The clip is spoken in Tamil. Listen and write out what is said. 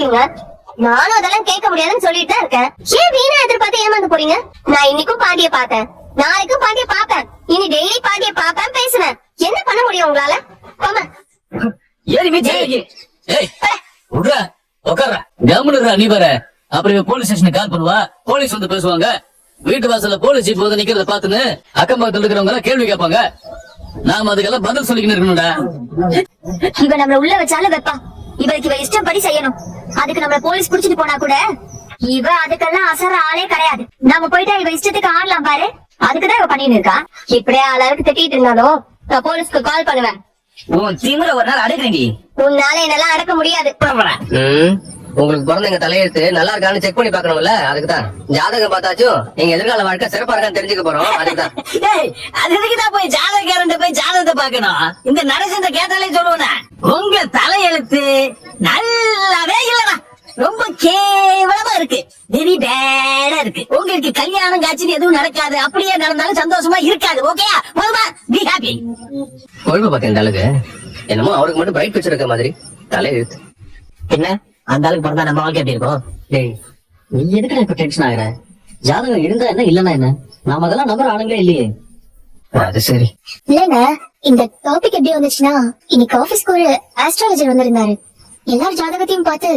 இருக்கீங்க. நானும் அதெல்லாம் கேட்க முடியாதுன்னு சொல்லிட்டு தான் இருக்கேன். ஏன் வீணா எதிர்பார்த்து ஏமாந்து போறீங்க? நான் இன்னைக்கும் பாண்டிய பார்த்தேன், நாளைக்கும் பாண்டிய பாப்பேன், இனி டெய்லி பாண்டிய பாப்பேன், பேசுவேன். என்ன பண்ண முடியும் உங்களால? நீ வர அப்புறம் போலீஸ் ஸ்டேஷனுக்கு கால் பண்ணுவா. போலீஸ் வந்து பேசுவாங்க. வீட்டு வாசல்ல போலீஸ் ஜீப் வந்து நிக்கிறத பாத்துன்னு அக்கம் பக்கத்துல இருக்கிறவங்க எல்லாம் கேள்வி கேட்பாங்க. நாம அதுக்கெல்லாம் பதில் சொல்லிக்கிட்டு இருக்கணும்டா. இவ நம்மள உள்ள வச்சாலும் வைப்பா. இவளுக்கு இவ இஷ்டப்படி செய்யணும். அதுக்கு நம்மள போலீஸ் புடிச்சிட்டு போனா கூட இவ அதுக்கெல்லாம் அசர ஆளே கிடையாது. நாம போயிட்டா இவ இஷ்டத்துக்கு ஆடலாம் பாரு. அதுக்குதான் இவ பண்ணிட்டு இருக்கா. இப்படியே அளவுக்கு திட்டிட்டு இருந்தாலும் நான் போலீஸ்க்கு கால் பண்ணுவேன். உன் திமிர ஒரு நாள் அடக்குறீங்க. உன்னால என்னெல்லாம் அடக்க முடியாது. உங்களுக்கு பிறந்தவங்க தலையெழுத்து நல்லா இருக்கான்னு செக் பண்ணி பாக்கணும்ல. அதுக்குதான் ஜாதகம் பார்த்தாச்சும் எங்க எதிர்கால வாழ்க்கை சிறப்பா இருக்கான்னு தெரிஞ்சுக்க போறோம். அதுக்குதான் அதுக்குதான் போய் ஜாதகக்காரன் போய் ஜாதகத்தை பாக்கணும். இந்த நரசிங்க கேட்டாலே சொல்லுவேன், உங்க தலையெழுத்து நல்லாவே இல்லடா, ரொம்ப கேவலமா இருக்கு, வெரி பேடா இருக்கு. உங்களுக்கு கல்யாணம் காட்சி எதுவும் நடக்காது. அப்படியே நடந்தாலும் சந்தோஷமா இருக்காது. ஓகேயா? Be happy. கொழும்பு பாக்க இந்த அளவுக்கு என்னமோ அவருக்கு மட்டும் பிரைட் பிக்சர் இருக்க மாதிரி தலையெழுத்து. என்ன அந்த ஆளுக்கு பிறந்தா நம்ம வாழ்க்கை எப்படி இருக்கும்? டேய், நீ எதுக்கு இப்ப டென்ஷன் ஆகுற? ஜாதகம் இருந்தா என்ன இல்லன்னா என்ன? நாம அதெல்லாம் நம்புற ஆளுங்களே இல்லையே. அது சரி. இல்லங்க, இந்த டாபிக் எப்படி வந்துச்சுன்னா, இன்னைக்கு ஆபீஸ்க்கு ஒரு ஆஸ்ட்ராலஜர் வந்திருந்தாரு. எல்லார் ஜாதகத்தையும் பார்த்து